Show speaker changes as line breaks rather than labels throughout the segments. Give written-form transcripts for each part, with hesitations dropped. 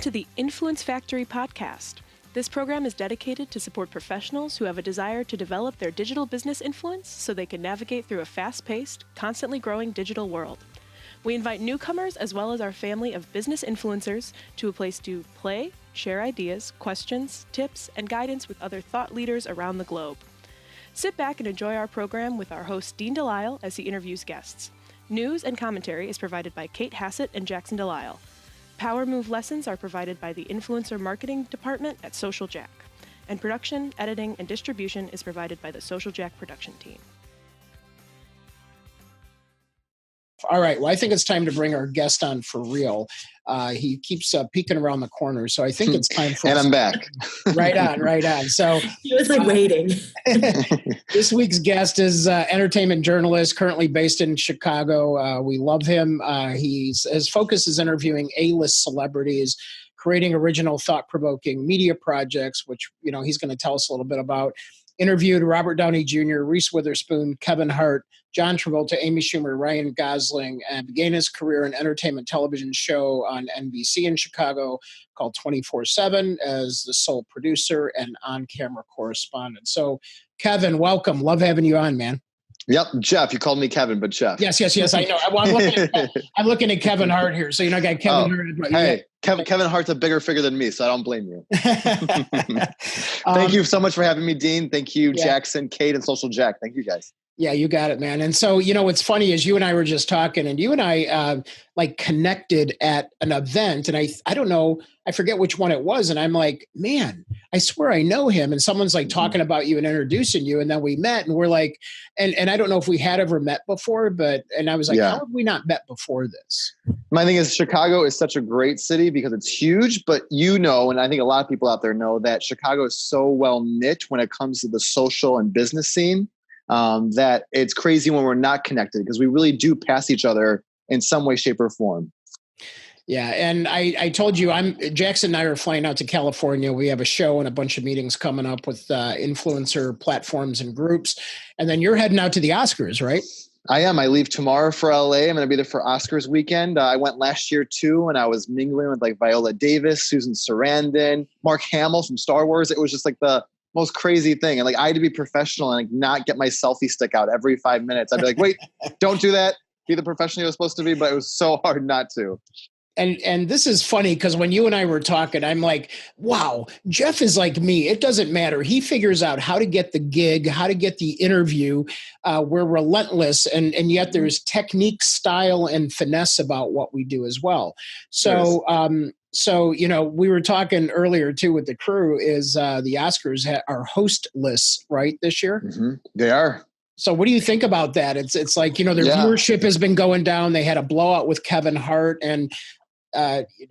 to the Influence Factory podcast. This program is dedicated to support professionals who have a desire to develop their digital business influence so they can navigate through a fast-paced, constantly growing digital world. We invite newcomers as well as our family of business influencers to a place to play, share ideas, questions, tips, and guidance with other thought leaders around the globe. Sit back and enjoy our program with our host Dean Delisle as he interviews guests. News and commentary is provided by Kate Hassett and Jackson Delisle. Power Move lessons are provided by the Influencer Marketing Department at Social Jack. And production, editing, and distribution is provided by the Social Jack production team.
All right. Well, I think it's time to bring our guest on for real. He keeps peeking around the corner, so I think it's time for.
And I'm back.
Right on. So
he was like waiting.
This week's guest is entertainment journalist, currently based in Chicago. We love him. His focus is interviewing A-list celebrities, creating original, thought-provoking media projects, which he's going to tell us a little bit about. Interviewed Robert Downey Jr., Reese Witherspoon, Kevin Hart, John Travolta, Amy Schumer, Ryan Gosling, and began his career in entertainment television show on NBC in Chicago called 24/7 as the sole producer and on-camera correspondent. So, Kevin, welcome. Love having you on, man.
Yep, Jeff. You called me Kevin, but Jeff.
Yes. I know. I'm looking at Kevin Hart here. So I got Kevin Hart.
Hey, Kevin Hart's a bigger figure than me, so I don't blame you. Thank you so much for having me, Dean. Thank you, Jackson, Kate, and Social Jack. Thank you, guys.
Yeah, you got it, man. And so, what's funny is you and I were just talking, and you and I connected at an event, and I don't know, I forget which one it was, and I'm like, man, I swear I know him. And someone's like talking about you and introducing you, and then we met, and we're like, and I don't know if we had ever met before, and I was like, how have we not met before this?
My thing is, Chicago is such a great city because it's huge, but and I think a lot of people out there know that Chicago is so well knit when it comes to the social and business scene. That it's crazy when we're not connected because we really do pass each other in some way, shape, or form.
Yeah. And I told you, Jackson and I are flying out to California. We have a show and a bunch of meetings coming up with influencer platforms and groups. And then you're heading out to the Oscars, right?
I am. I leave tomorrow for LA. I'm going to be there for Oscars weekend. I went last year too, and I was mingling with Viola Davis, Susan Sarandon, Mark Hamill from Star Wars. It was just the most crazy thing. And I had to be professional and not get my selfie stick out every 5 minutes. I'd be like, wait, don't do that. Be the professional you're supposed to be. But it was so hard not to.
And this is funny because when you and I were talking, I'm like, wow, Jeff is like me. It doesn't matter. He figures out how to get the gig, how to get the interview. We're relentless. And yet there's technique, style, and finesse about what we do as well. So, we were talking earlier too with the crew is the Oscars are hostless, right, this year?
Mm-hmm. They are.
So what do you think about that? It's like, their viewership has been going down. They had a blowout with Kevin Hart. And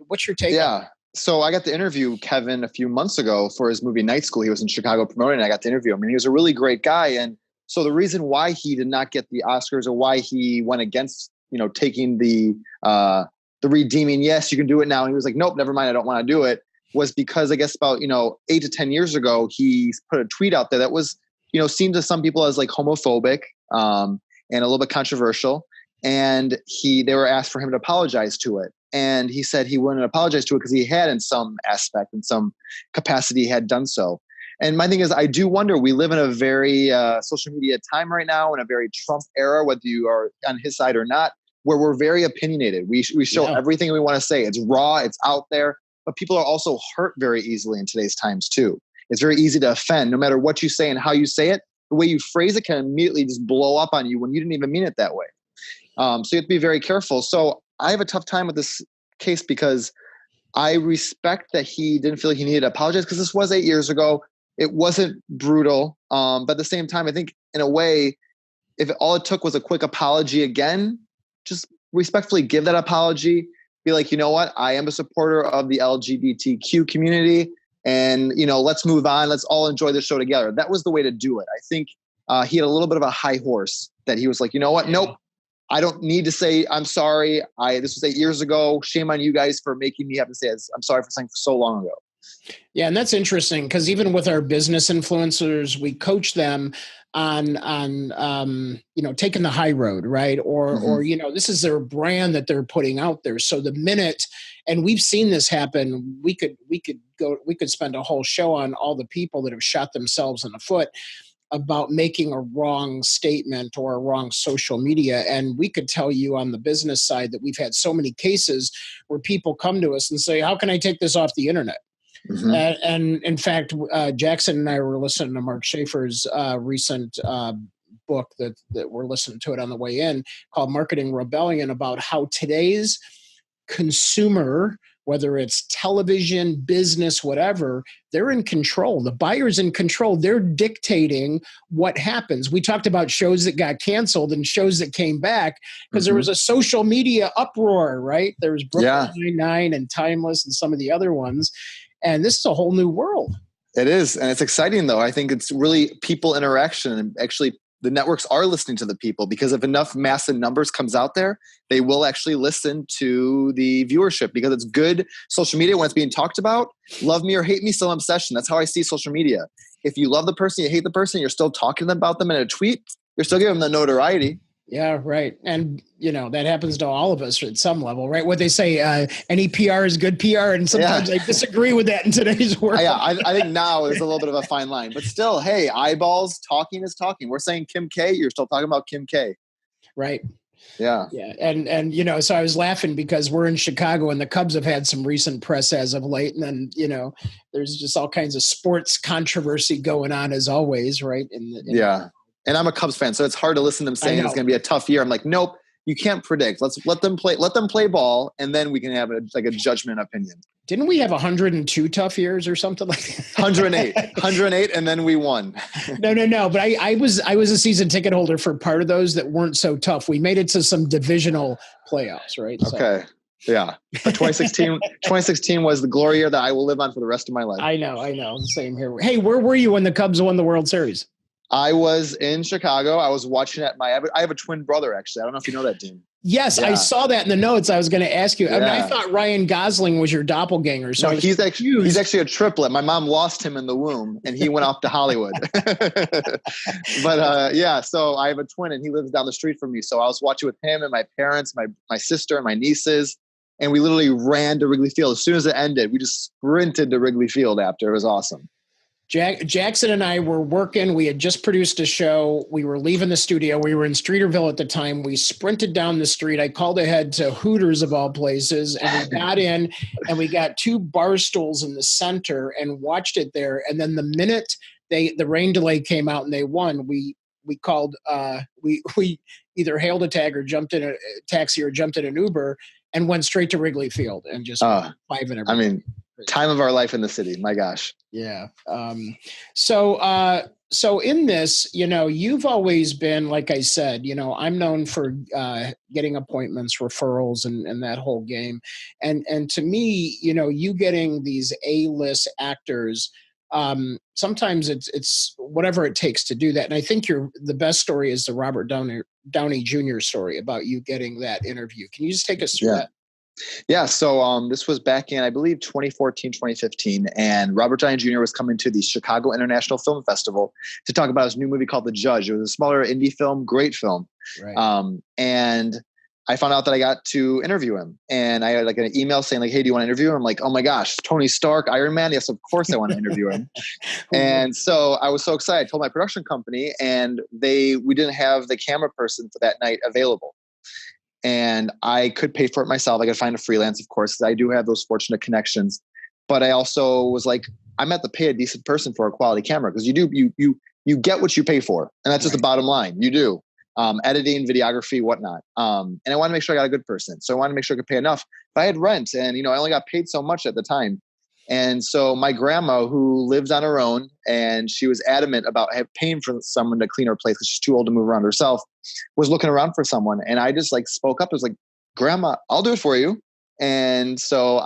what's your take on that?
So I got to interview Kevin a few months ago for his movie Night School. He was in Chicago promoting, and I got to interview him. And he was a really great guy. And so the reason why he did not get the Oscars or why he went against, taking the redeeming, yes, you can do it now. And he was like, nope, never mind. I don't want to do it. Was because I guess about, 8 to 10 years ago, he put a tweet out there that was, seen to some people as homophobic and a little bit controversial. And they were asked for him to apologize to it. And he said he wouldn't apologize to it because he had in some aspect, in some capacity, had done so. And my thing is, I do wonder, we live in a very social media time right now, in a very Trump era, whether you are on his side or not, where we're very opinionated. We show everything we want to say. It's raw, it's out there, but people are also hurt very easily in today's times too. It's very easy to offend, no matter what you say and how you say it. The way you phrase it can immediately just blow up on you when you didn't even mean it that way. So you have to be very careful. So I have a tough time with this case because I respect that he didn't feel like he needed to apologize because this was 8 years ago. It wasn't brutal. But at the same time, I think in a way, if all it took was a quick apology again, just respectfully give that apology. Be like, you know what? I am a supporter of the LGBTQ community. And, let's move on. Let's all enjoy the show together. That was the way to do it. I think he had a little bit of a high horse that he was like, you know what? Nope. I don't need to say, I'm sorry. This was 8 years ago. Shame on you guys for making me have to say, I'm sorry for saying for so long ago.
Yeah, and that's interesting because even with our business influencers, we coach them on taking the high road, right? Or this is their brand that they're putting out there. So the minute, and we've seen this happen, we could spend a whole show on all the people that have shot themselves in the foot about making a wrong statement or a wrong social media. And we could tell you on the business side that we've had so many cases where people come to us and say, how can I take this off the internet? And in fact, Jackson and I were listening to Mark Schaefer's recent book that we're listening to it on the way in, called Marketing Rebellion, about how today's consumer, whether it's television, business, whatever, they're in control. The buyer's in control. They're dictating what happens. We talked about shows that got canceled and shows that came back because there was a social media uproar, right? There was Brooklyn Nine-Nine and Timeless and some of the other ones. And this is a whole new world.
It is. And it's exciting, though. I think it's really people interaction. And actually, the networks are listening to the people because if enough massive numbers comes out there, they will actually listen to the viewership because it's good social media when it's being talked about. Love me or hate me, still an obsession. That's how I see social media. If you love the person, you hate the person, you're still talking about them in a tweet, you're still giving them the notoriety.
Yeah, right. And, that happens to all of us at some level, right? What they say, any PR is good PR. And sometimes I disagree with that in today's world.
Yeah, I think now there's a little bit of a fine line. But still, hey, eyeballs, talking is talking. We're saying Kim K, you're still talking about Kim K.
Right.
Yeah.
Yeah. And so I was laughing because we're in Chicago and the Cubs have had some recent press as of late. And then, there's just all kinds of sports controversy going on as always, right?
And I'm a Cubs fan, so it's hard to listen to them saying it's going to be a tough year. I'm like, nope, you can't predict. Let's let them play ball, and then we can have a judgment opinion.
Didn't we have 102 tough years or something like that?
108, and then we won.
No. But I was a season ticket holder for part of those that weren't so tough. We made it to some divisional playoffs, right?
Okay. So. Yeah. But 2016 was the glory year that I will live on for the rest of my life.
I know. Same here. Hey, where were you when the Cubs won the World Series?
I was in Chicago. I was watching at I have a twin brother, actually. I don't know if you know that, Dean.
Yes, yeah. I saw that in the notes. I was going to ask you. Yeah. I mean, I thought Ryan Gosling was your doppelganger. So
no, he's actually a triplet. My mom lost him in the womb, and he went off to Hollywood. But so I have a twin, and he lives down the street from me. So I was watching with him and my parents, my sister, and my nieces, and we literally ran to Wrigley Field. As soon as it ended, we just sprinted to Wrigley Field after. It was awesome.
Jackson and I were working. We had just produced a show. We were leaving the studio. We were in Streeterville at the time. We sprinted down the street. I called ahead to Hooters of all places, and we got in, and we got two bar stools in the center and watched it there. And then the minute the rain delay came out and they won, we called. We either hailed a taxi or jumped in an Uber and went straight to Wrigley Field and just 5 and everything.
I mean, time of our life in the city. My gosh.
Yeah. So in this, you've always been, like I said, I'm known for getting appointments, referrals, and that whole game. And to me, you getting these A-list actors, sometimes it's whatever it takes to do that. And I think the best story is the Robert Downey Jr. story about you getting that interview. Can you just take us through that?
Yeah. So this was back in, I believe, 2014, 2015. And Robert Downey Jr. was coming to the Chicago International Film Festival to talk about his new movie called The Judge. It was a smaller indie film, great film. Right. And I found out that I got to interview him. And I had like an email saying like, hey, do you want to interview him? I'm like, oh my gosh, Tony Stark, Iron Man. Yes, of course I want to interview him. And so I was so excited. I told my production company, and we didn't have the camera person for that night available. And I could pay for it myself. I could find a freelance, of course, because I do have those fortunate connections. But I also was like, I'm at to pay a decent person for a quality camera, because you get what you pay for, and that's just the bottom line. You do editing, videography, whatnot. And I want to make sure I got a good person, so I want to make sure I could pay enough. If I had rent, and I only got paid so much at the time. And so my grandma, who lived on her own, and she was adamant about paying for someone to clean her place because she's too old to move around herself, was looking around for someone. And I just spoke up. I was like, Grandma, I'll do it for you. And so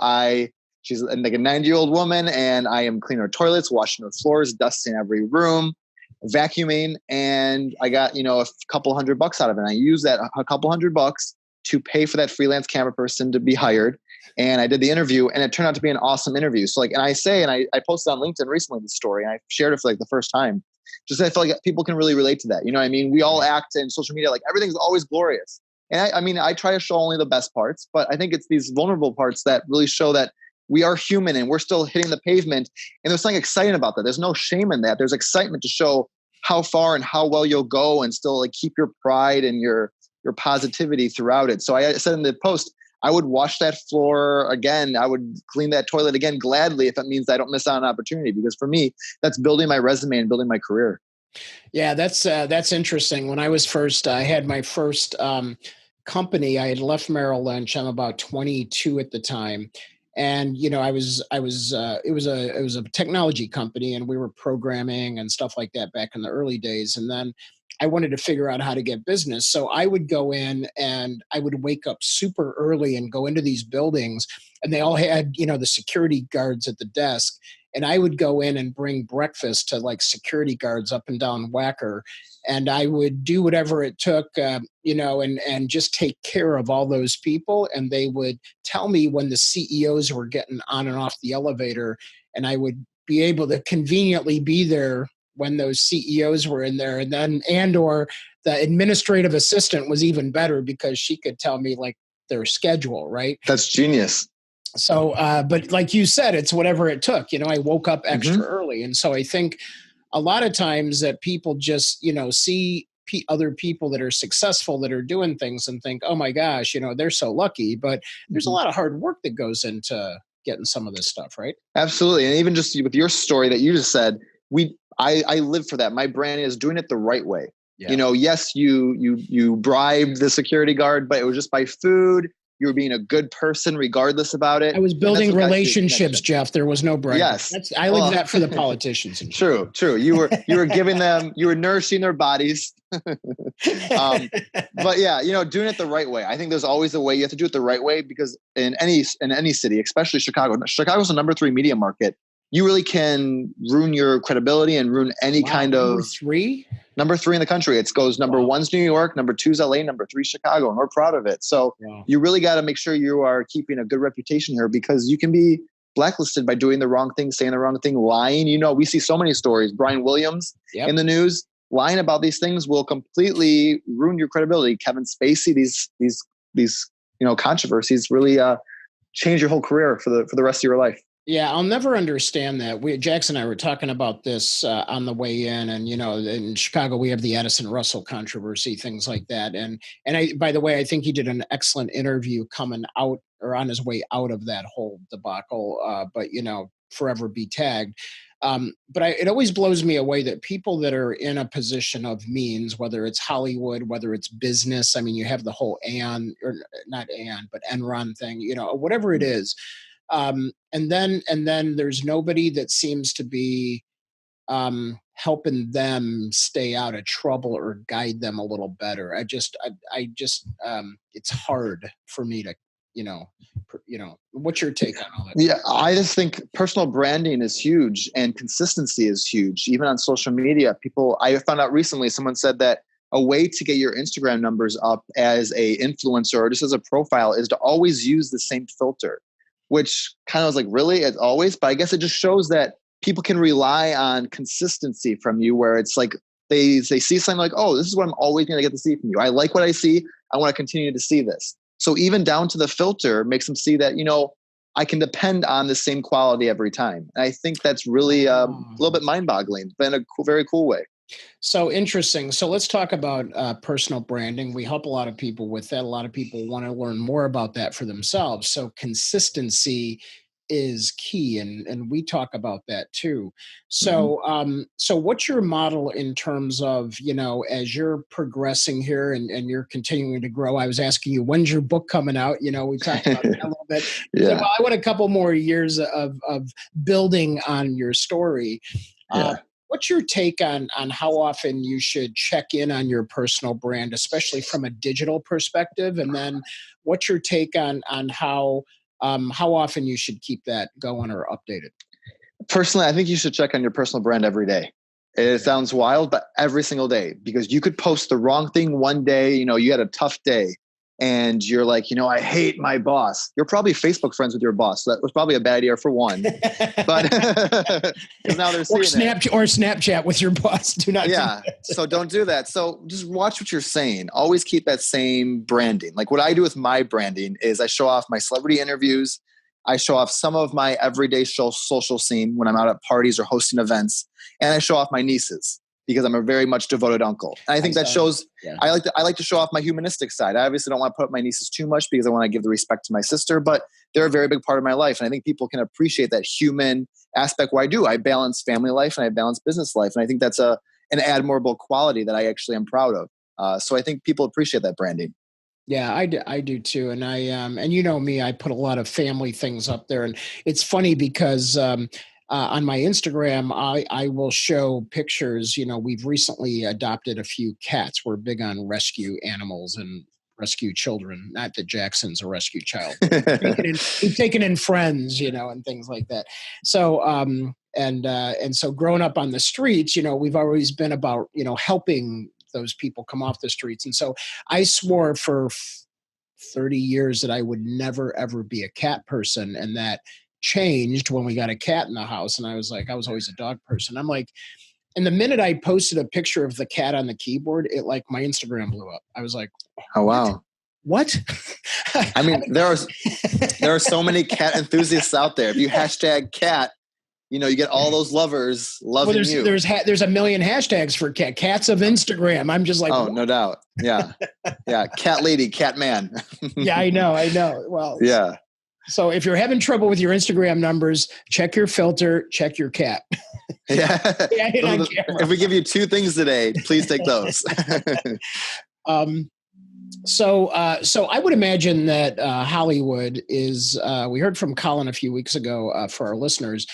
she's like a 90-year-old woman, and I am cleaning her toilets, washing her floors, dusting every room, vacuuming. And I got, a couple $100 out of it. And I used that a couple $100 to pay for that freelance camera person to be hired. And I did the interview, and it turned out to be an awesome interview. So and I posted on LinkedIn recently the story, and I shared it for the first time. Just I feel like people can really relate to that. You know what I mean? We all act in social media like everything's always glorious. And I try to show only the best parts, but I think it's these vulnerable parts that really show that we are human and we're still hitting the pavement. And there's something exciting about that. There's no shame in that. There's excitement to show how far and how well you'll go and still keep your pride and your positivity throughout it. So I said in the post, I would wash that floor again. I would clean that toilet again gladly if it means I don't miss out on an opportunity, because for me, that's building my resume and building my career.
Yeah, that's interesting. When I was I had my first company. I had left Merrill Lynch. I'm about 22 at the time. And, it was a technology company, and we were programming and stuff like that back in the early days. And then I wanted to figure out how to get business. So I would go in and I would wake up super early and go into these buildings, and they all had, the security guards at the desk. And I would go in and bring breakfast to security guards up and down Wacker. And I would do whatever it took, and just take care of all those people. And they would tell me when the CEOs were getting on and off the elevator, and I would be able to conveniently be there when those CEOs were in there. Or the administrative assistant was even better because she could tell me their schedule, right?
That's genius.
So, but like you said, it's whatever it took. I woke up extra early. And so I think a lot of times that people just, see other people that are successful, that are doing things, and think, oh my gosh, they're so lucky. But there's a lot of hard work that goes into getting some of this stuff, right?
Absolutely. And even just with your story that you just said, I live for that. My brand is doing it the right way. Yeah. Yes, you bribed the security guard, but it was just by food. You were being a good person regardless about it.
I was building relationships, Jeff. There was no bribery.
Yes.
I leave that for the politicians.
True. You were giving them, you were nourishing their bodies. But yeah, doing it the right way. I think there's always a way. You have to do it the right way, because in any city, especially Chicago's the number 3 media market. You really can ruin your credibility and ruin any kind of number 3 in the country. It goes number 1's New York, number 2's LA, number 3 Chicago, and we're proud of it. So you really got to make sure you are keeping a good reputation here, because you can be blacklisted by doing the wrong thing, saying the wrong thing, lying. We see so many stories. Brian Williams in the news, lying about these things will completely ruin your credibility. Kevin Spacey, these controversies really change your whole career for the rest of your life.
Yeah, I'll never understand that. Jackson and I were talking about this on the way in, and in Chicago we have the Addison Russell controversy, things like that. And by the way, I think he did an excellent interview coming out or on his way out of that whole debacle. But forever be tagged. But it always blows me away that people that are in a position of means, whether it's Hollywood, whether it's business, I mean, you have the whole Enron thing, whatever it is. And then there's nobody that seems to be helping them stay out of trouble or guide them a little better. I just it's hard for me to, what's your take on all that?
Yeah, I just think personal branding is huge and consistency is huge. Even on social media, I found out recently, someone said that a way to get your Instagram numbers up as a influencer or just as a profile is to always use the same filter. Which kind of was really, as always, but I guess it just shows that people can rely on consistency from you, where it's they see something oh, this is what I'm always going to get to see from you. I like what I see. I want to continue to see this. So even down to the filter makes them see that, I can depend on the same quality every time. And I think that's really a little bit mind-boggling, but in a very cool way.
So interesting. So let's talk about personal branding. We help a lot of people with that. A lot of people want to learn more about that for themselves. So consistency is key, and we talk about that too. So so what's your model in terms of, as you're progressing here and you're continuing to grow? I was asking you, when's your book coming out? We talked about that a little bit. Yeah. So, I want a couple more years of building on your story. What's your take on how often you should check in on your personal brand, especially from a digital perspective? And then what's your take on how often you should keep that going or updated?
Personally, I think you should check on your personal brand every day. It sounds wild, but every single day, because you could post the wrong thing one day. You had a tough day. and you're like, I hate my boss. You're probably Facebook friends with your boss. So that was probably a bad idea for one, but because now they're seeing
or Snapchat with your boss. Do not.
Yeah. So don't do that. So just watch what you're saying. Always keep that same branding. Like what I do with my branding is I show off my celebrity interviews. I show off some of my everyday social scene when I'm out at parties or hosting events, and I show off my nieces, because I'm a very much devoted uncle. And I think that shows, I like to show off my humanistic side. I obviously don't want to put up my nieces too much because I want to give the respect to my sister, but they're a very big part of my life. And I think people can appreciate that human aspect. Why I balance family life and I balance business life. And I think that's an admirable quality that I actually am proud of. So I think people appreciate that branding.
Yeah, I do too. And and you know me, I put a lot of family things up there, and it's funny because, on my Instagram, I will show pictures. We've recently adopted a few cats. We're big on rescue animals and rescue children. Not that Jackson's a rescue child. We've taken in friends, and things like that. So, and so growing up on the streets, we've always been about, helping those people come off the streets. And so I swore for 30 years that I would never, ever be a cat person. And that changed when we got a cat in the house. And I was always a dog person. I'm like, and the minute I posted a picture of the cat on the keyboard, my Instagram blew up. I was like,
oh, wow.
What?
I mean, there are so many cat enthusiasts out there. If you hashtag cat, you get all those lovers loving you.
There's a million hashtags for cats of Instagram. I'm just like,
oh, no doubt. Yeah. Yeah. Cat lady, cat man.
Yeah, I know. Well,
yeah.
So if you're having trouble with your Instagram numbers, check your filter, check your cat.
Yeah. If we give you 2 things today, please take those.
So I would imagine that Hollywood is, we heard from Colin a few weeks ago for our listeners.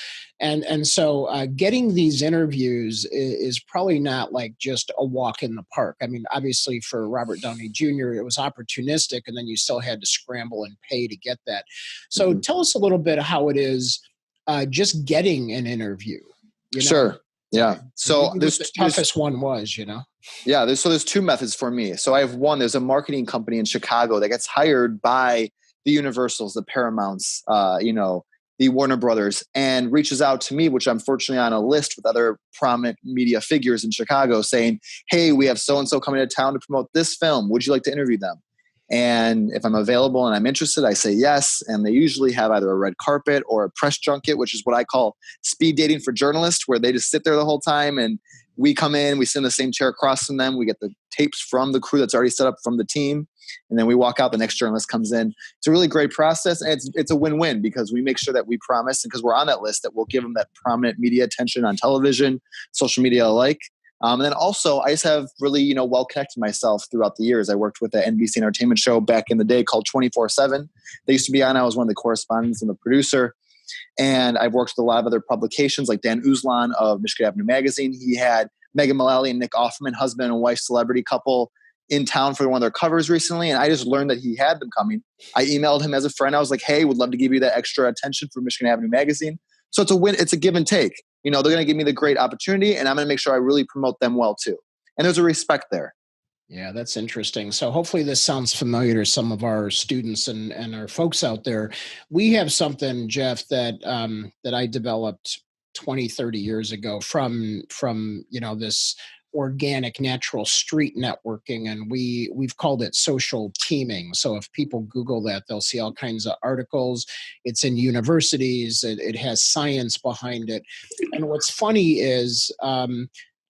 And so getting these interviews is probably not like just a walk in the park. I mean, obviously for Robert Downey Jr., it was opportunistic, and then you still had to scramble and pay to get that. So tell us a little bit how it is just getting an interview.
Sure. Yeah. So
the toughest one was,
Yeah. There's 2 methods for me. So I have one. There's a marketing company in Chicago that gets hired by the Universals, the Paramounts, the Warner Brothers, and reaches out to me, which I'm fortunately on a list with other prominent media figures in Chicago, saying, hey, we have so-and-so coming to town to promote this film. Would you like to interview them? And if I'm available and I'm interested, I say yes. And they usually have either a red carpet or a press junket, which is what I call speed dating for journalists, where they just sit there the whole time and we come in, we sit in the same chair across from them. We get the tapes from the crew that's already set up from the team. And then we walk out, the next journalist comes in. It's a really great process. And it's a win-win because we make sure that we promise, and because we're on that list, that we'll give them that prominent media attention on television, social media alike. And then also I just have really, well connected myself throughout the years. I worked with the NBC entertainment show back in the day called 24/7. They used to be on. I was one of the correspondents and the producer. And I've worked with a lot of other publications like Dan Uzlan of Michigan Avenue Magazine. He had Megan Mullally and Nick Offerman, husband and wife celebrity couple, in town for one of their covers recently. And I just learned that he had them coming. I emailed him as a friend. I was like, hey, would love to give you that extra attention for Michigan Avenue Magazine. So it's a win. It's a give and take. They're going to give me the great opportunity, and I'm going to make sure I really promote them well too. And there's a respect there.
Yeah, that's interesting. So hopefully this sounds familiar to some of our students and our folks out there. We have something, Jeff, that I developed 20, 30 years ago from this organic, natural street networking, and we've called it social teaming. So if people Google that, they'll see all kinds of articles. It's in universities. It has science behind it. And what's funny is,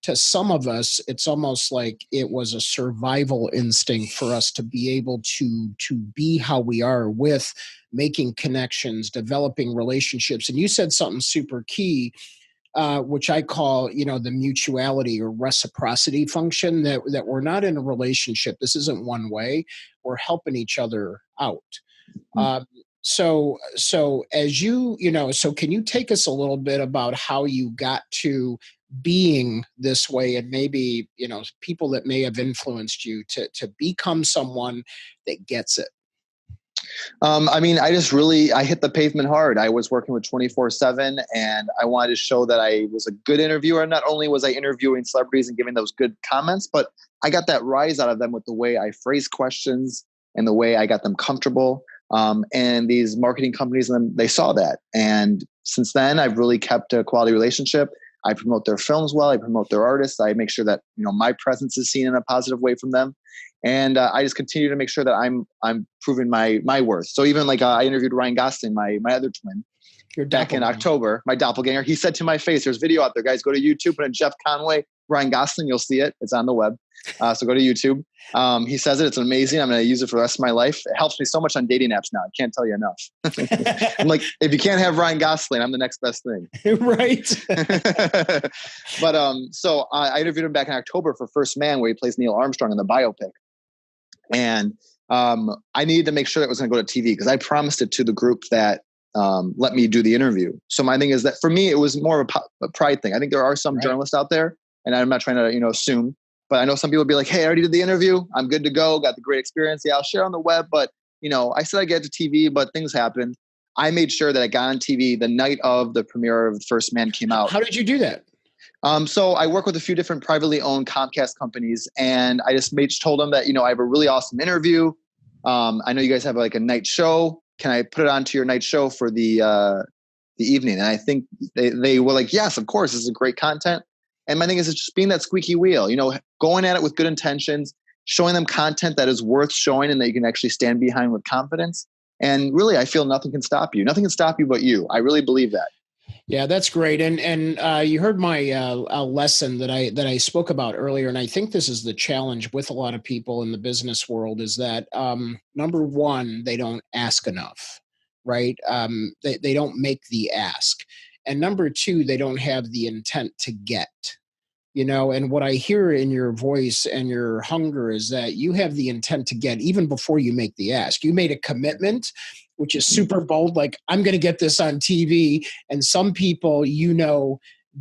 to some of us, it's almost like it was a survival instinct for us to be able to be how we are, with making connections, developing relationships. And you said something super key, which I call, the mutuality or reciprocity function, that we're not in a relationship. This isn't one way. We're helping each other out. So as so can you take us a little bit about how you got to being this way, and maybe, people that may have influenced you to become someone that gets it?
I hit the pavement hard. I was working with 24/7, and I wanted to show that I was a good interviewer. Not only was I interviewing celebrities and giving those good comments, but I got that rise out of them with the way I phrase questions, and the way I got them comfortable. And these marketing companies, they saw that. And since then, I've really kept a quality relationship. I promote their films well. I promote their artists. I make sure that, my presence is seen in a positive way from them. And I just continue to make sure that I'm proving my worth. So even like I interviewed Ryan Gosling, my other twin, back in October, my doppelganger. He said to my face, there's video out there, guys, go to YouTube, put in Jeff Conway, Ryan Gosling, you'll see it. It's on the web. So go to YouTube. He says it. It's amazing. I'm going to use it for the rest of my life. It helps me so much on dating apps now. I can't tell you enough. I'm like, if you can't have Ryan Gosling, I'm the next best thing.
Right.
But so I interviewed him back in October for First Man, where he plays Neil Armstrong in the biopic. And I needed to make sure that it was going to go to TV because I promised it to the group that let me do the interview. So my thing is that for me, it was more of a pride thing. I think there are some journalists out there, and I'm not trying to, assume, but I know some people would be like, hey, I already did the interview. I'm good to go. Got the great experience. Yeah, I'll share on the web. But, I said I'd get to TV, but things happened. I made sure that I got on TV the night of the premiere of First Man came out.
How did you do that?
So I work with a few different privately owned Comcast companies, and I just told them that, I have a really awesome interview. I know you guys have like a night show. Can I put it onto your night show for the evening? And I think they were like, yes, of course, this is great content. And my thing is, it's just being that squeaky wheel, going at it with good intentions, showing them content that is worth showing and that you can actually stand behind with confidence. And really, I feel nothing can stop you. Nothing can stop you but you. I really believe that.
Yeah, that's great. And you heard my lesson that I spoke about earlier. And I think this is the challenge with a lot of people in the business world is that, number one, they don't ask enough, right? They don't make the ask. And number two, they don't have the intent to get. And what I hear in your voice and your hunger is that you have the intent to get even before you make the ask. You made a commitment, which is super bold, like I'm going to get this on TV. And some people,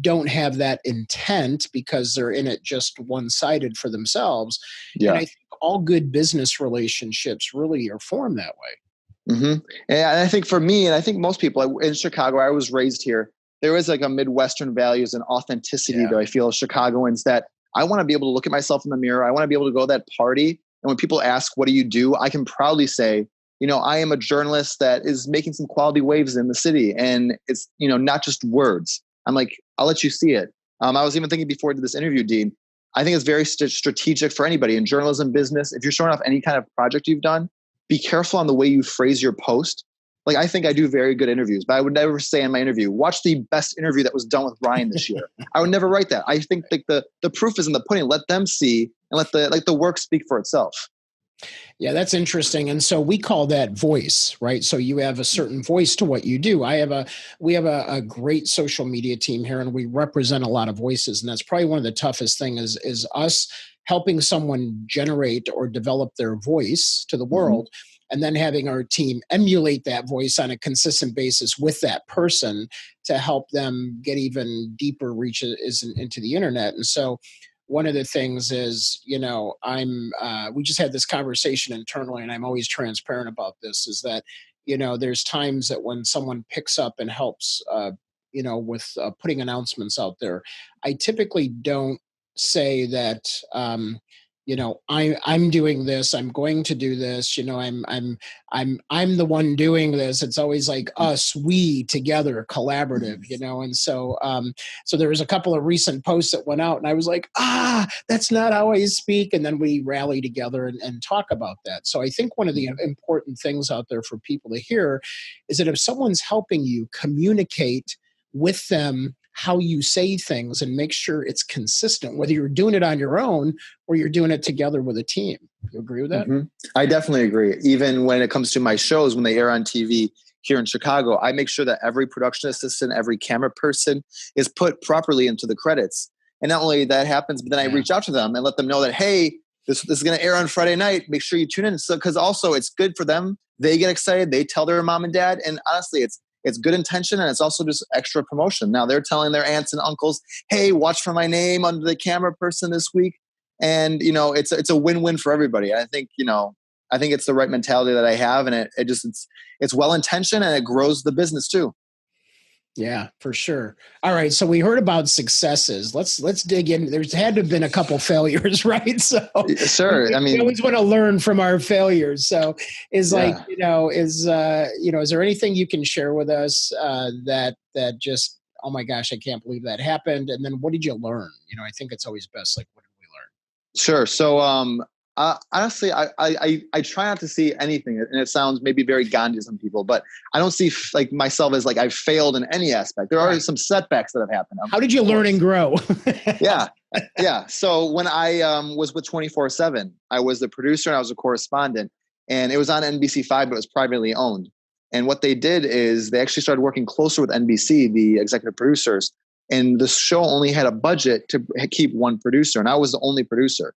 don't have that intent because they're in it just one-sided for themselves. Yeah. And I think all good business relationships really are formed that way.
Mm-hmm. And I think for me, and I think most people in Chicago, I was raised here. There is like a Midwestern values and authenticity that I feel as Chicagoans that I want to be able to look at myself in the mirror. I want to be able to go to that party. And when people ask, what do you do? I can proudly say, I am a journalist that is making some quality waves in the city. And it's, not just words. I'm like, I'll let you see it. I was even thinking before I did this interview, Dean, I think it's very strategic for anybody in journalism business. If you're showing off any kind of project you've done, be careful on the way you phrase your post. Like, I think I do very good interviews, but I would never say in my interview, watch the best interview that was done with Ryan this year. I would never write that. I think like the proof is in the pudding. Let them see and let the work speak for itself.
Yeah, that's interesting. And so we call that voice, right? So you have a certain voice to what you do. We have a great social media team here, and we represent a lot of voices. And that's probably one of the toughest things is us helping someone generate or develop their voice to the world. And then having our team emulate that voice on a consistent basis with that person to help them get even deeper reaches into the internet. And so one of the things is, we just had this conversation internally, and I'm always transparent about this, is that, there's times that when someone picks up and helps, with putting announcements out there, I typically don't say that, I'm doing this, I'm going to do this, I'm the one doing this. It's always like us, we together, collaborative, and so there was a couple of recent posts that went out and I was like, that's not how I speak. And then we rally together and talk about that. So I think one of the important things out there for people to hear is that if someone's helping you communicate with them how you say things and make sure it's consistent, whether you're doing it on your own or you're doing it together with a team. You agree with that? Mm-hmm.
I definitely agree. Even when it comes to my shows, when they air on TV here in Chicago, I make sure that every production assistant, every camera person is put properly into the credits. And not only that happens, but then I reach out to them and let them know that, hey, this is going to air on Friday night. Make sure you tune in. So, because also it's good for them. They get excited. They tell their mom and dad. And honestly, it's good intention, and it's also just extra promotion. Now they're telling their aunts and uncles, hey, watch for my name under the camera person this week. And, it's a win-win for everybody. I think, it's the right mentality that I have, and it's well-intentioned, and it grows the business too.
Yeah, for sure. All right. So we heard about successes. Let's dig in. There's had to have been a couple failures, right? So
Sure. I
we
mean,
always want to learn from our failures. So is like,
yeah.
is there anything you can share with us that just, oh my gosh, I can't believe that happened. And then what did you learn? I think it's always best. Like, what did we learn?
Sure. So, honestly, I try not to see anything, and it sounds maybe very Gandhi to some people, but I don't see like myself as like I've failed in any aspect. There are some setbacks that have happened.
How did you learn and grow?
Yeah. Yeah. So when I was with 24/7, I was the producer and I was a correspondent, and it was on NBC5, but it was privately owned. And what they did is they actually started working closer with NBC, the executive producers, and the show only had a budget to keep one producer, and I was the only producer.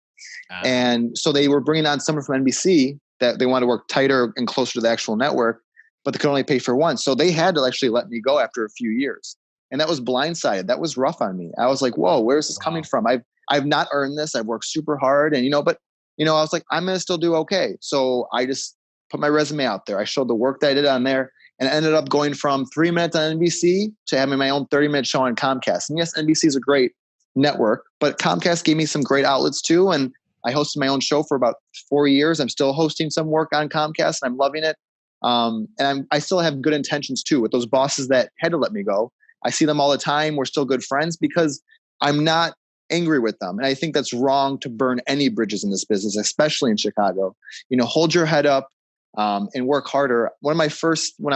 And so they were bringing on someone from NBC that they wanted to work tighter and closer to the actual network, but they could only pay for one. So they had to actually let me go after a few years. And that was blindsided. That was rough on me. I was like, whoa, where's this coming from? I've not earned this. I've worked super hard. And, but I was like, I'm going to still do okay. So I just put my resume out there. I showed the work that I did on there, and ended up going from 3 minutes on NBC to having my own 30-minute show on Comcast. And yes, NBC is a great network, but Comcast gave me some great outlets too. And I hosted my own show for about 4 years. I'm still hosting some work on Comcast, and I'm loving it. And I still have good intentions too with those bosses that had to let me go. I see them all the time. We're still good friends because I'm not angry with them. And I think that's wrong to burn any bridges in this business, especially in Chicago. Hold your head up and work harder. When I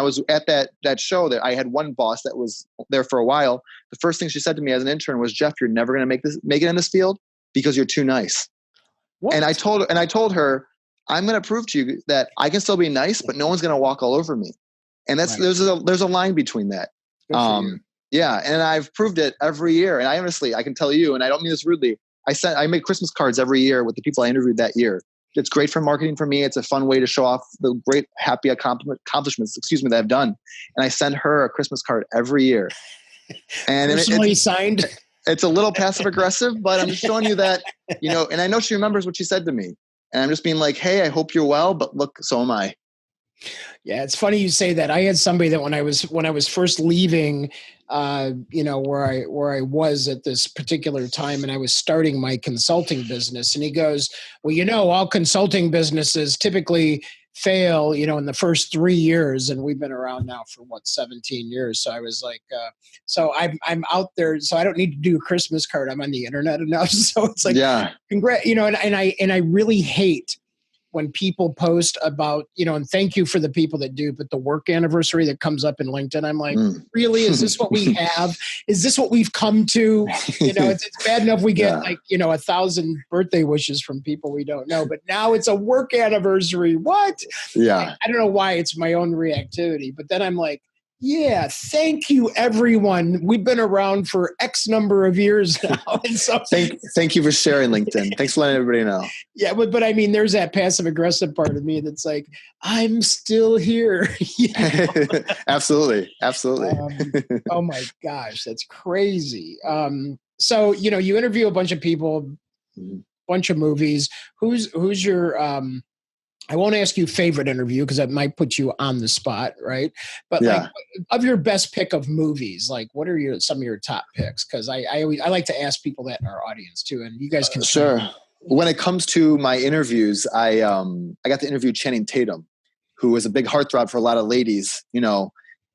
was at that show, that I had one boss that was there for a while. The first thing she said to me as an intern was, "Jeff, you're never going to make it in this field because you're too nice." What? And I told her, I'm going to prove to you that I can still be nice, but no one's going to walk all over me. And that's right. There's a line between that. Yeah. And I've proved it every year. And I can tell you, and I don't mean this rudely, I make Christmas cards every year with the people I interviewed that year. It's great for marketing for me. It's a fun way to show off the great, happy accomplishments, that I've done. And I send her a Christmas card every year. And
personally signed.
It's a little passive aggressive, but I'm just showing you that, and I know she remembers what she said to me. And I'm just being like, hey, I hope you're well, but look, so am I.
Yeah, it's funny you say that. I had somebody that when I was first leaving, where I was at this particular time, and I was starting my consulting business, and he goes, "Well, all consulting businesses typically fail, in the first 3 years, and we've been around now for 17 years." So I was like, so I'm out there, so I don't need to do a Christmas card. I'm on the internet enough, so it's like, yeah, congrats, and I really hate when people post about, and thank you for the people that do, but the work anniversary that comes up in LinkedIn, I'm like, really, is this what we have? Is this what we've come to? It's bad enough we get 1,000 birthday wishes from people we don't know, but now it's a work anniversary. What?
Yeah.
I don't know why it's my own reactivity, but then I'm like, yeah, thank you, everyone. We've been around for X number of years now. And so,
thank you for sharing LinkedIn. Thanks for letting everybody know.
Yeah, but I mean, there's that passive aggressive part of me that's like, I'm still here.
Absolutely.
Oh my gosh, that's crazy. So, you interview a bunch of people, bunch of movies. Who's your I won't ask you favorite interview because that might put you on the spot, right? But like, of your best pick of movies, like what are some of your top picks? Because I like to ask people that in our audience too, and you guys can
sure. When it comes to my interviews, I got to interview Channing Tatum, who was a big heartthrob for a lot of ladies,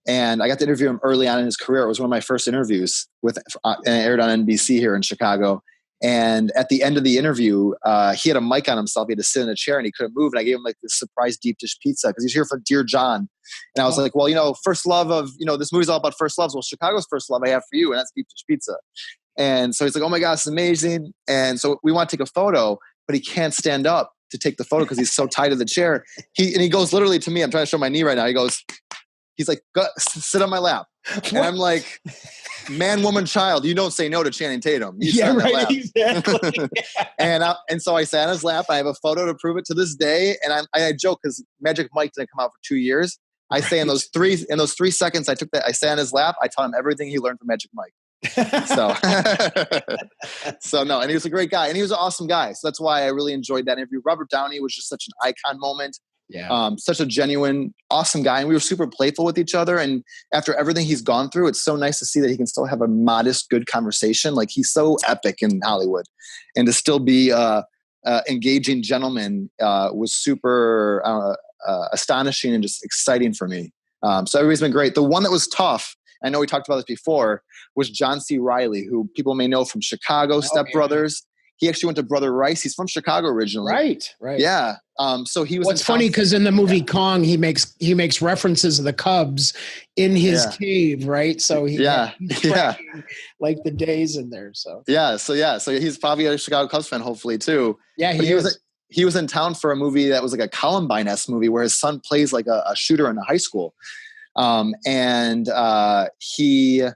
and I got to interview him early on in his career. It was one of my first interviews and it aired on NBC here in Chicago. And at the end of the interview, he had a mic on himself. He had to sit in a chair and he couldn't move. And I gave him like this surprise deep dish pizza because he's here for Dear John. And I was like, well, first love of, this movie's all about first loves. Well, Chicago's first love I have for you, and that's deep dish pizza. And so he's like, oh my gosh, it's amazing. And so we want to take a photo, but he can't stand up to take the photo because he's so tight to the chair. He goes literally to me. I'm trying to show my knee right now. He's like, sit on my lap. And I'm like, man, woman, child, you don't say no to Channing Tatum. You sit on that lap. Exactly. And so I sat on his lap. I have a photo to prove it to this day. And I joke because Magic Mike didn't come out for 2 years. I say in those 3 seconds I sat on his lap, I taught him everything he learned from Magic Mike. So no, and he was a great guy and he was an awesome guy. So that's why I really enjoyed that interview. Robert Downey was just such an icon moment.
Yeah.
Such a genuine, awesome guy. And we were super playful with each other. And after everything he's gone through, it's so nice to see that he can still have a modest, good conversation. Like, he's so epic in Hollywood, and to still be engaging gentleman was super astonishing and just exciting for me. So everybody's been great. The one that was tough, I know we talked about this before, was John C. Reilly, who people may know from Chicago, Step Brothers. He actually went to Brother Rice. He's from Chicago originally.
Right.
Yeah. So he was.
What's funny, because in the movie Kong, he makes references of the Cubs in his cave, right? So he's tracking, like, the days in there. So he's probably a Chicago Cubs fan, hopefully too. Yeah,
he was in town for a movie that was like a Columbine-esque movie where his son plays like a shooter in a high school, and he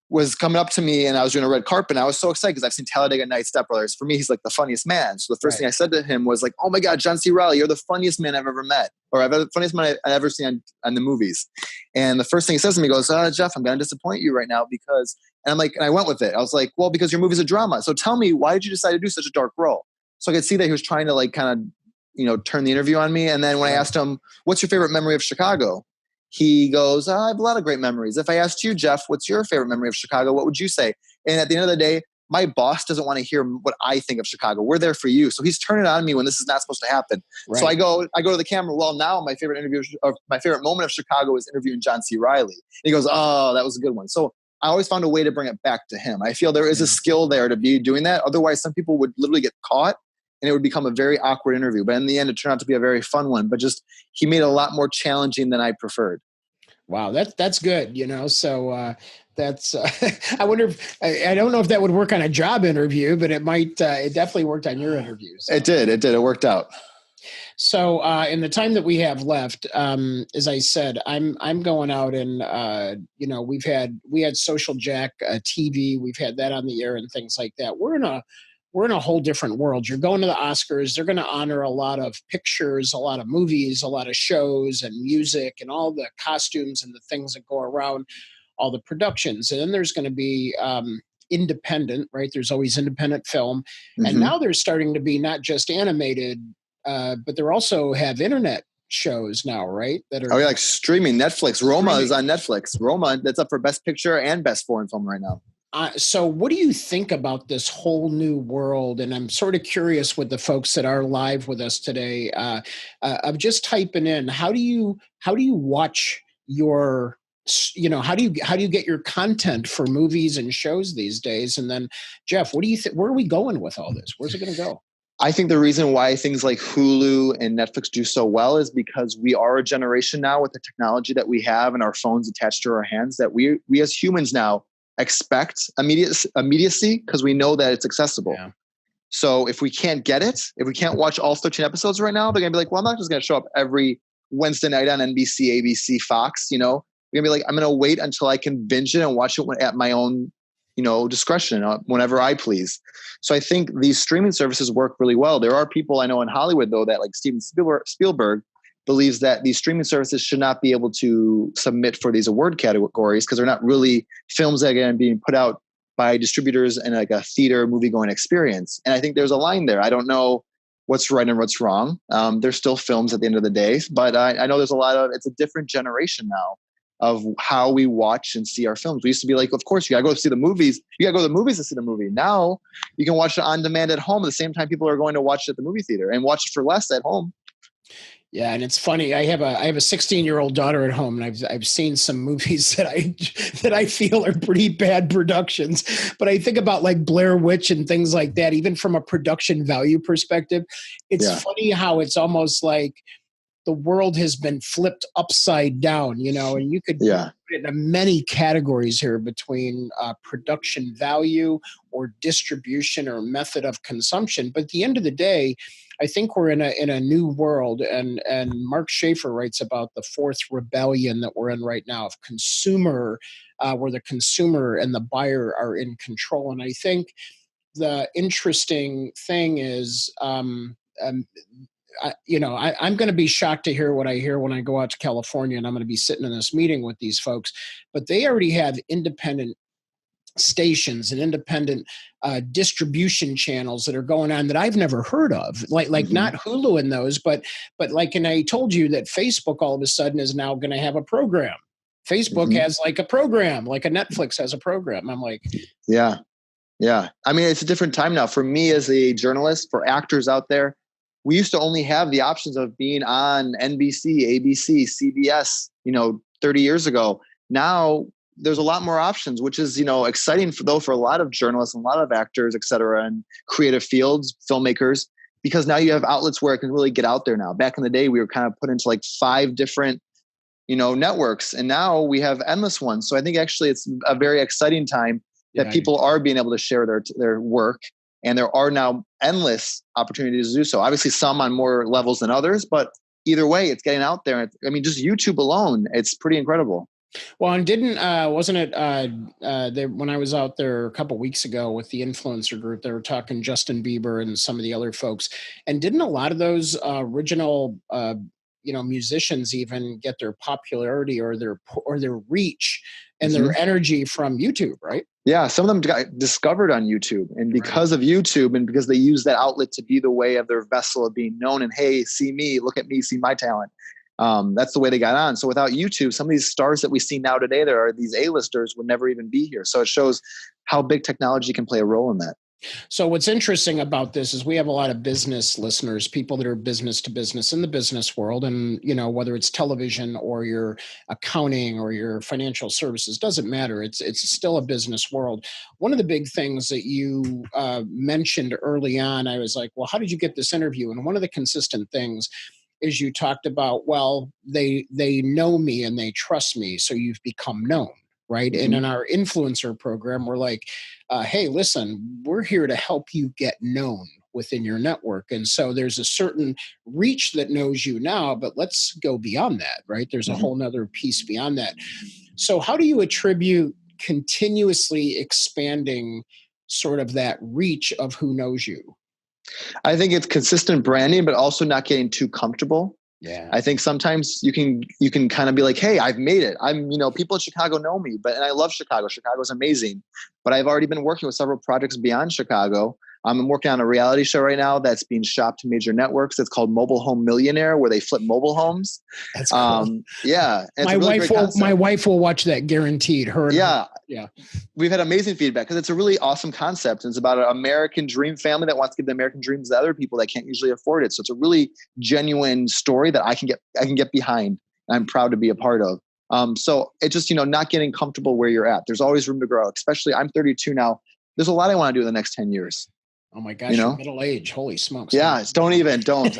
was coming up to me, and I was doing a red carpet, and I was so excited because I've seen Talladega Nights, Step Brothers. For me, he's like the funniest man. So the first thing I said to him was like, "Oh my God, John C. Reilly, you're the funniest man I've ever met, or the funniest man I've ever seen on the movies." And the first thing he says to me goes, "Jeff, I'm going to disappoint you right now because," and I'm like, and I went with it. I was like, "Well, because your movie's a drama. So tell me, why did you decide to do such a dark role?" So I could see that he was trying to, like, kind of, turn the interview on me. And then when I asked him, "What's your favorite memory of Chicago?" He goes, "I have a lot of great memories. If I asked you, Jeff, what's your favorite memory of Chicago? What would you say?" And at the end of the day, my boss doesn't want to hear what I think of Chicago. We're there for you. So he's turning on me when this is not supposed to happen. Right. So I go to the camera. Well, now my favorite moment of Chicago is interviewing John C. Reilly. And he goes, "Oh, that was a good one." So I always found a way to bring it back to him. I feel there is a skill there to be doing that. Otherwise, some people would literally get caught and it would become a very awkward interview. But in the end, it turned out to be a very fun one. But just, he made it a lot more challenging than I preferred.
Wow, that's good. So that's. I wonder if I don't know if that would work on a job interview, but it might. It definitely worked on your interviews. So.
It did. It worked out.
So in the time that we have left, as I said, I'm going out and we had Social Jack TV, we've had that on the air and things like that. We're in a whole different world. You're going to the Oscars. They're going to honor a lot of pictures, a lot of movies, a lot of shows and music and all the costumes and the things that go around all the productions. And then there's going to be independent, right? There's always independent film. Mm-hmm. And now there's starting to be not just animated, but they also have internet shows now, right? That are
like streaming. Netflix. Roma is on Netflix. Roma, that's up for Best Picture and Best Foreign Film right now.
So what do you think about this whole new world? And I'm sort of curious with the folks that are live with us today. I'm just typing in, how do you watch your, how do you get your content for movies and shows these days? And then Jeff, what do you think, where are we going with all this? Where's it going to go?
I think the reason why things like Hulu and Netflix do so well is because we are a generation now with the technology that we have and our phones attached to our hands that we as humans now expect immediacy because we know that it's accessible. Yeah. So if we can't get it, if we can't watch all 13 episodes right now, they're going to be like, well, I'm not just going to show up every Wednesday night on NBC, ABC, Fox, They're going to be like, I'm going to wait until I can binge it and watch it at my own, discretion, whenever I please. So I think these streaming services work really well. There are people I know in Hollywood, though, that like Steven Spielberg believes that these streaming services should not be able to submit for these award categories because they're not really films that are going to be put out by distributors in like a theater movie-going experience. And I think there's a line there. I don't know what's right and what's wrong. There's still films at the end of the day, but I know there's it's a different generation now of how we watch and see our films. We used to be like, of course, you got to go see the movies. You got to go to the movies to see the movie. Now you can watch it on demand at home at the same time people are going to watch it at the movie theater and watch it for less at home.
Yeah, and it's funny. I have a 16-year-old daughter at home, and I've seen some movies that I feel are pretty bad productions. But I think about like Blair Witch and things like that. Even from a production value perspective, it's funny how it's almost like the world has been flipped upside down. And you could put it into many categories here between production value or distribution or method of consumption. But at the end of the day, I think we're in a new world, and Mark Schaefer writes about the fourth rebellion that we're in right now of consumer, where the consumer and the buyer are in control. And I think the interesting thing is, I'm going to be shocked to hear what I hear when I go out to California, and I'm going to be sitting in this meeting with these folks, but they already have independent stations and independent distribution channels that are going on that I've never heard of, like not Hulu and those, but like, and I told you that Facebook all of a sudden is now going to have a program. Facebook has like a program, like a Netflix has a program. I'm like,
yeah. I mean, it's a different time now. For me as a journalist, for actors out there, we used to only have the options of being on NBC, ABC, CBS, 30 years ago. Now there's a lot more options, which is, exciting for a lot of journalists and a lot of actors, et cetera, and creative fields, filmmakers, because now you have outlets where it can really get out there now. Back in the day, we were kind of put into like 5 different, networks, and now we have endless ones. So I think actually it's a very exciting time that people are being able to share their work, and there are now endless opportunities to do so. Obviously some on more levels than others, but either way, it's getting out there. I mean, just YouTube alone, it's pretty incredible.
Well, and wasn't it when I was out there a couple of weeks ago with the influencer group, they were talking Justin Bieber and some of the other folks, and didn't a lot of those original musicians even get their popularity or their reach and their energy from YouTube, right?
Yeah, some of them got discovered on YouTube, and because of YouTube, and because they use that outlet to be the way of their vessel of being known, and hey, see me, look at me, see my talent. That's the way they got on. So without YouTube, some of these stars that we see now today, there are these A-listers, would never even be here. So it shows how big technology can play a role in that.
So what's interesting about this is we have a lot of business listeners, people that are business to business in the business world. And, whether it's television or your accounting or your financial services, doesn't matter. It's still a business world. One of the big things that you mentioned early on, I was like, well, how did you get this interview? And one of the consistent things is you talked about, well, they know me and they trust me. So you've become known. Right. And in our influencer program, we're like, hey, listen, we're here to help you get known within your network. And so there's a certain reach that knows you now, but let's go beyond that. Right. There's a whole nother piece beyond that. So how do you attribute continuously expanding sort of that reach of who knows you?
I think it's consistent branding, but also not getting too comfortable.
Yeah.
I think sometimes you can kind of be like, hey, I've made it. People in Chicago know me, and I love Chicago. Chicago's amazing, but I've already been working with several projects beyond Chicago. I'm working on a reality show right now that's being shopped to major networks. It's called Mobile Home Millionaire, where they flip mobile homes.
That's cool.
Yeah.
My wife will watch that, guaranteed.
Yeah. We've had amazing feedback because it's a really awesome concept. And it's about an American dream family that wants to give the American dreams to other people that can't usually afford it. So it's a really genuine story that I can get behind, and I'm proud to be a part of. So it's just, not getting comfortable where you're at. There's always room to grow, especially I'm 32 now. There's a lot I want to do in the next 10 years.
Oh my gosh, you're middle age. Holy smokes.
Yeah, don't.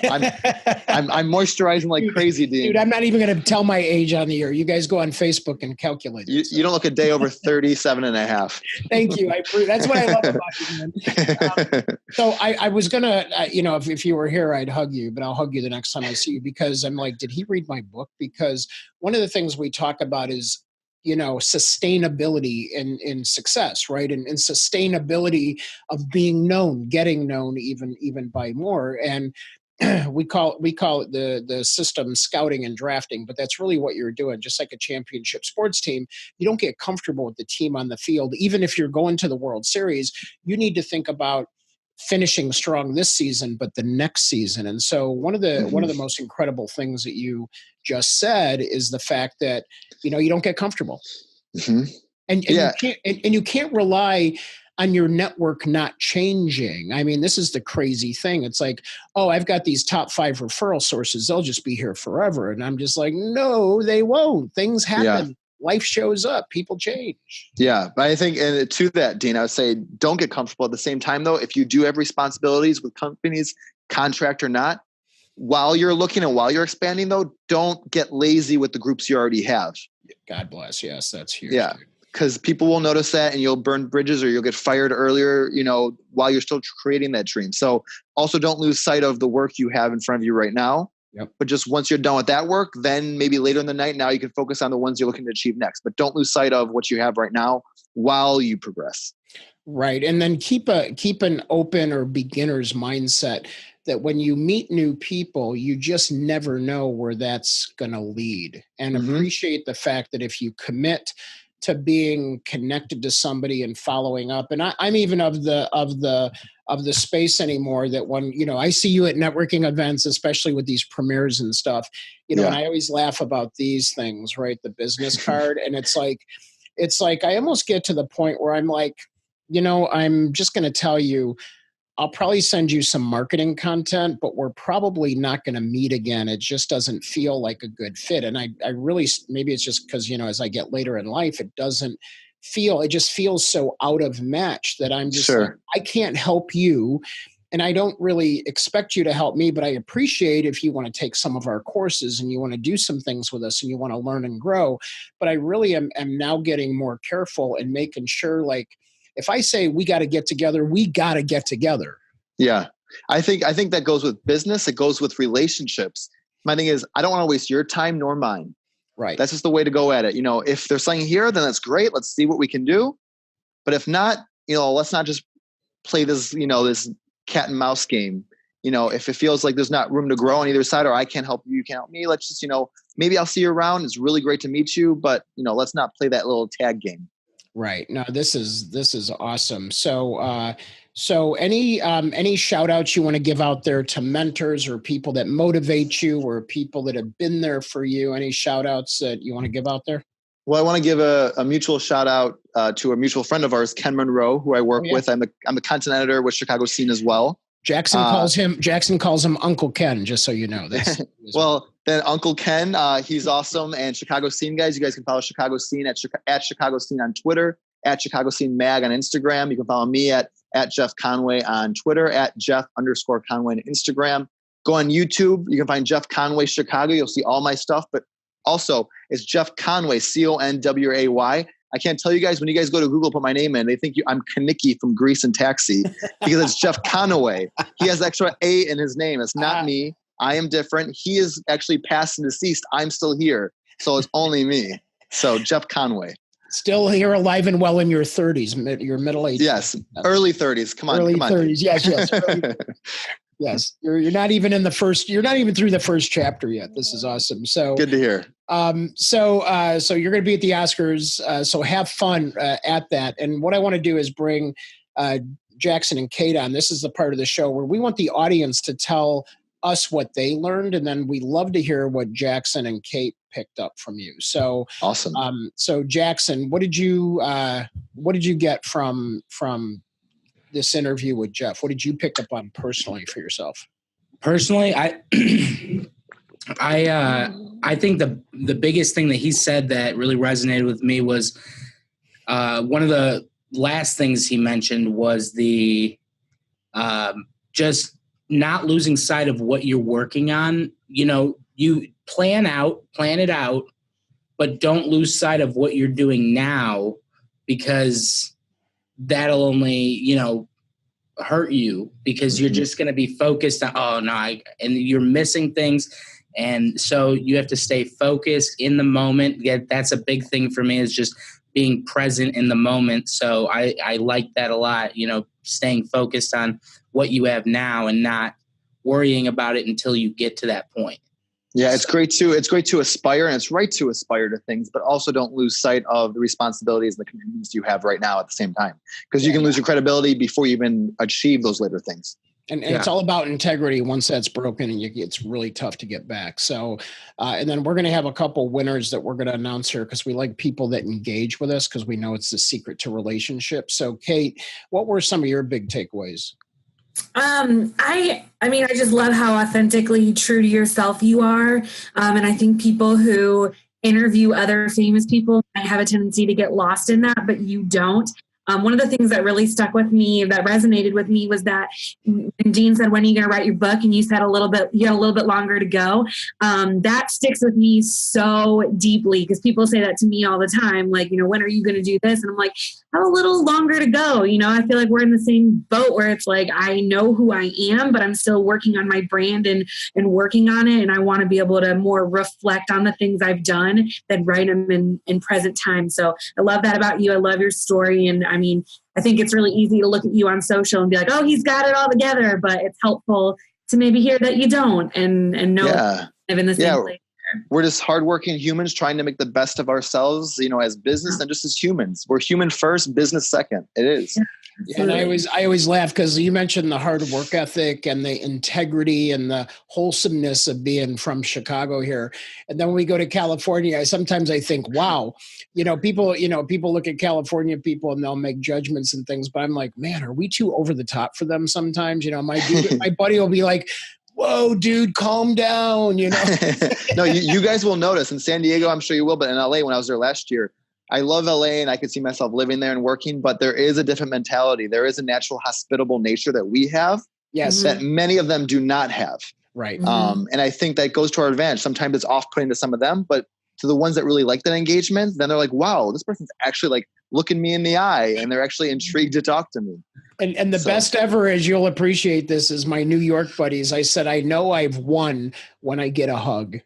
I'm moisturizing like crazy, Dean.
Dude, I'm not even going to tell my age on the air. You guys go on Facebook and calculate.
You don't look a day over 37 and a half.
Thank you. That's what I love about you, man. So I was going to, if you were here, I'd hug you, but I'll hug you the next time I see you, because I'm like, did he read my book? Because one of the things we talk about is, sustainability in success, right? And sustainability of being known, getting known even by more. And we call it the system scouting and drafting, but that's really what you're doing. Just like a championship sports team, you don't get comfortable with the team on the field. Even if you're going to the World Series, you need to think about finishing strong this season, but the next season. And so one of the most incredible things that you just said is the fact that, you don't get comfortable, and you can't rely on your network not changing. I mean, this is the crazy thing. It's like, oh, I've got these top 5 referral sources. They'll just be here forever. And I'm just like, no, they won't. Things happen. Yeah. Life shows up, people change. Yeah.
But I think, and to that, Dean, I would say don't get comfortable. At the same time, though, if you do have responsibilities with companies, contract or not, while you're looking and while you're expanding, though, don't get lazy with the groups you already have.
God bless. Yes, that's huge.
Yeah. Because people will notice that, and you'll burn bridges or you'll get fired earlier, while you're still creating that dream. So also don't lose sight of the work you have in front of you right now.
Yep.
But just once you're done with that work, then maybe later in the night, now you can focus on the ones you're looking to achieve next. But don't lose sight of what you have right now while you progress.
Right. And then keep an open or beginner's mindset that when you meet new people, you just never know where that's going to lead. And appreciate the fact that if you commit to being connected to somebody and following up. And I'm even of the space anymore that when, I see you at networking events, especially with these premieres and stuff, and I always laugh about these things, right? The business card. And it's like, I almost get to the point where I'm like, I'm just going to tell you, I'll probably send you some marketing content, but we're probably not going to meet again. It just doesn't feel like a good fit. And I really, maybe it's just because, as I get later in life, it just feels so out of match that I'm just like, I can't help you. And I don't really expect you to help me, but I appreciate if you want to take some of our courses and you want to do some things with us and you want to learn and grow. But I really am now getting more careful and making sure, like, if I say we got to get together, we got to get together.
Yeah. I think that goes with business. It goes with relationships. My thing is, I don't want to waste your time nor mine.
Right.
That's just the way to go at it. If there's something here, then that's great. Let's see what we can do. But if not, let's not just play this, this cat and mouse game. If it feels like there's not room to grow on either side, or I can't help you, you can't help me, let's just, maybe I'll see you around. It's really great to meet you, but let's not play that little tag game.
Right. No, this is awesome. So any shout outs you want to give out there to mentors or people that motivate you or people that have been there for you? Any shout outs that you want to give out there?
Well, I want to give a mutual shout out to a mutual friend of ours, Ken Monroe, who I work with. I'm the content editor with Chicago Scene as well.
Jackson calls him Uncle Ken, just so you know.
Well, then Uncle Ken, he's awesome. And Chicago Scene guys, you guys can follow Chicago Scene at Chicago Scene on Twitter, at Chicago Scene Mag on Instagram. You can follow me at Jeff Conway on Twitter, at Jeff_Conway on Instagram. Go on YouTube. You can find Jeff Conway Chicago. You'll see all my stuff. But also, it's Jeff Conway, Conway. I can't tell you guys, when you guys go to Google, put my name in, they think I'm Kanicki from Grease and Taxi because it's Jeff Conway. He has extra A in his name. It's not me. I am different. He is actually passed and deceased. I'm still here. So it's only me. So Jeff Conway.
Still here, alive and well in your 30s, your middle age.
Yes. Early 30s. Come on.
Early 30s. Yes. Yes. You're not even you're not even through the first chapter yet. This is awesome. So
good to hear.
So you're going to be at the Oscars. So have fun at that. And what I want to do is bring Jackson and Kate on. This is the part of the show where we want the audience to tell us what they learned, and then we love to hear what Jackson and Kate picked up from you. So
awesome.
So Jackson, what did you get from this interview with Jeff? What did you pick up on personally for yourself?
Personally, I think the biggest thing that he said that really resonated with me was one of the last things he mentioned was the just not losing sight of what you're working on. You plan it out, but don't lose sight of what you're doing now, because that'll only, hurt you, because you're just going to be focused on, and you're missing things. And so you have to stay focused in the moment. Yeah, that's a big thing for me, is just being present in the moment. So I like that a lot, staying focused on what you have now and not worrying about it until you get to that point.
Yeah, it's great to aspire, and it's right to aspire to things, but also don't lose sight of the responsibilities and the commitments you have right now at the same time, because you can lose your credibility before you even achieve those later things.
And it's all about integrity. Once that's broken, and it's really tough to get back. So, and then we're going to have a couple winners that we're going to announce here, because we like people that engage with us, because we know it's the secret to relationships. So, Kate, what were some of your big takeaways?
I just love how authentically true to yourself you are. And I think people who interview other famous people might have a tendency to get lost in that, but you don't. One of the things that really stuck with me, that resonated with me, was that when Dean said, "When are you going to write your book?" and you said you had a little bit longer to go. That sticks with me so deeply, because people say that to me all the time. Like, when are you going to do this? And I'm like, I have a little longer to go. I feel like we're in the same boat, where it's like, I know who I am, but I'm still working on my brand and working on it. And I want to be able to more reflect on the things I've done than write them in present time. So I love that about you. I love your story. And I think it's really easy to look at you on social and be like, oh, he's got it all together. But it's helpful to maybe hear that you don't, and know I'm in the same place.
we're just hardworking humans trying to make the best of ourselves, as business and just as humans. We're human first, business second. It is.
Yeah, and I always laugh because you mentioned the hard work ethic and the integrity and the wholesomeness of being from Chicago here. And then when we go to California, sometimes I think, wow, people look at California people and they'll make judgments and things, but I'm like, man, are we too over the top for them sometimes? My buddy will be like, whoa, dude, calm down,
No, you guys will notice in San Diego, I'm sure you will, but in LA, when I was there last year, I love LA and I could see myself living there and working, but there is a different mentality. There is a natural hospitable nature that we have that many of them do not have.
Right.
And I think that goes to our advantage. Sometimes it's off-putting to some of them, but to the ones that really like that engagement, then they're like, wow, this person's actually like looking me in the eye and they're actually intrigued to talk to me.
And the best ever, as you'll appreciate this, is my New York buddies. I said, I know I've won when I get a hug.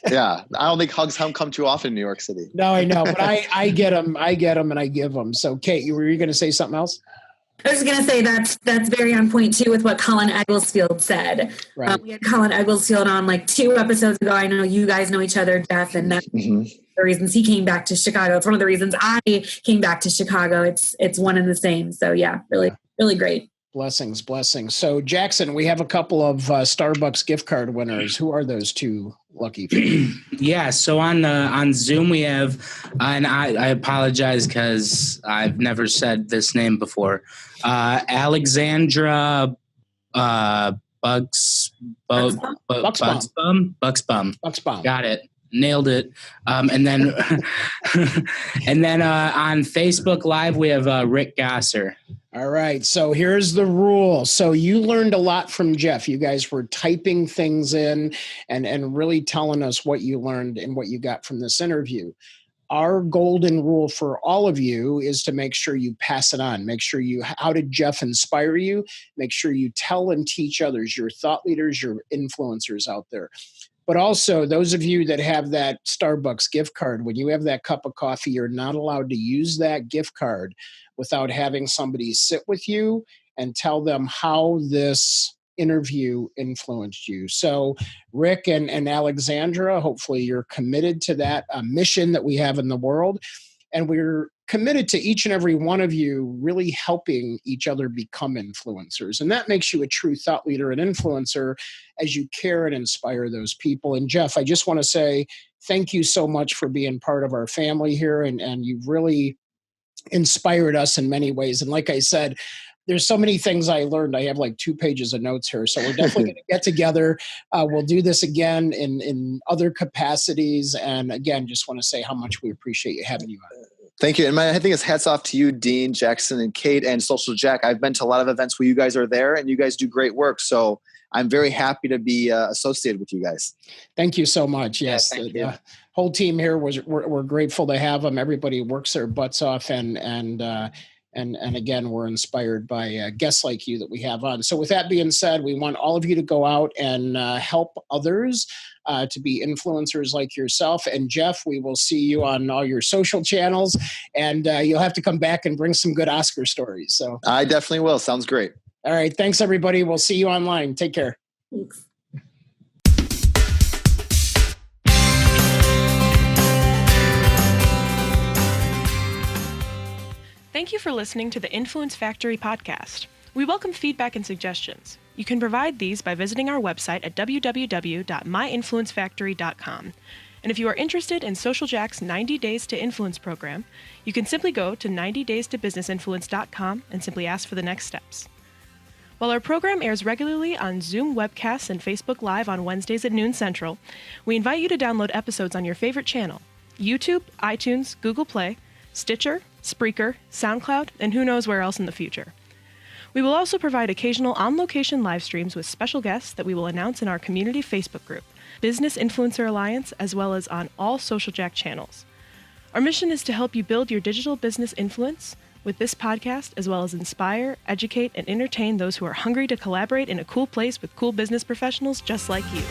Yeah. I don't think hugs come too often in New York City.
No, I know, but I get them and I give them. So Kate, were you going to say something else?
I was going to say that's very on point too with what Colin Egglesfield said.
Right.
We had Colin Egglesfield on like 2 episodes ago. I know you guys know each other, Jeff, and that's the reasons he came back to Chicago. It's one of the reasons I came back to Chicago. It's one and the same. So yeah, really great.
Blessings. So Jackson, we have a couple of Starbucks gift card winners. Who are those 2 lucky people?
Yeah. So on Zoom we have, and I apologize because I've never said this name before. Alexandra Bucksbaum. Got it. Nailed it. And then on Facebook Live we have Rick Gosser.
All right. So here's the rule. So you learned a lot from Jeff. You guys were typing things in and really telling us what you learned and what you got from this interview. Our golden rule for all of you is to make sure you pass it on. Make sure how did Jeff inspire you? Make sure you tell and teach others, your thought leaders, your influencers out there. But also, those of you that have that Starbucks gift card, when you have that cup of coffee, you're not allowed to use that gift card without having somebody sit with you and tell them how this interview influenced you. So Rick and Alexandra, hopefully you're committed to that mission that we have in the world. And we're committed to each and every one of you really helping each other become influencers. And that makes you a true thought leader and influencer as you care and inspire those people. And Jeff, I just want to say thank you so much for being part of our family here. And you've really inspired us in many ways. And like I said, there's so many things I learned. I have like 2 pages of notes here. So we're definitely going to get together. We'll do this again in other capacities. And again, just want to say how much we appreciate you having you on.
Thank you. And I think it's hats off to you, Dean, Jackson, and Kate, and Social Jack. I've been to a lot of events where you guys are there and you guys do great work. So I'm very happy to be associated with you guys.
Thank you so much. Yes.
Yeah, thank you.
Whole team here we're grateful to have them. Everybody works their butts off and again, we're inspired by guests like you that we have on. So with that being said, we want all of you to go out and help others to be influencers like yourself. And Jeff, we will see you on all your social channels, and you'll have to come back and bring some good Oscar stories. So
I definitely will. Sounds great.
All right. Thanks, everybody. We'll see you online. Take care.
Thanks.
Thank you for listening to the Influence Factory podcast. We welcome feedback and suggestions. You can provide these by visiting our website at www.myinfluencefactory.com. And if you are interested in Social Jack's 90 Days to Influence program, you can simply go to 90daystobusinessinfluence.com and simply ask for the next steps. While our program airs regularly on Zoom webcasts and Facebook Live on Wednesdays at noon Central, we invite you to download episodes on your favorite channel: YouTube, iTunes, Google Play, Stitcher, Spreaker, SoundCloud, and who knows where else in the future. We will also provide occasional on-location live streams with special guests that we will announce in our community Facebook group, Business Influencer Alliance, as well as on all Social Jack channels. Our mission is to help you build your digital business influence with this podcast, as well as inspire, educate, and entertain those who are hungry to collaborate in a cool place with cool business professionals just like you.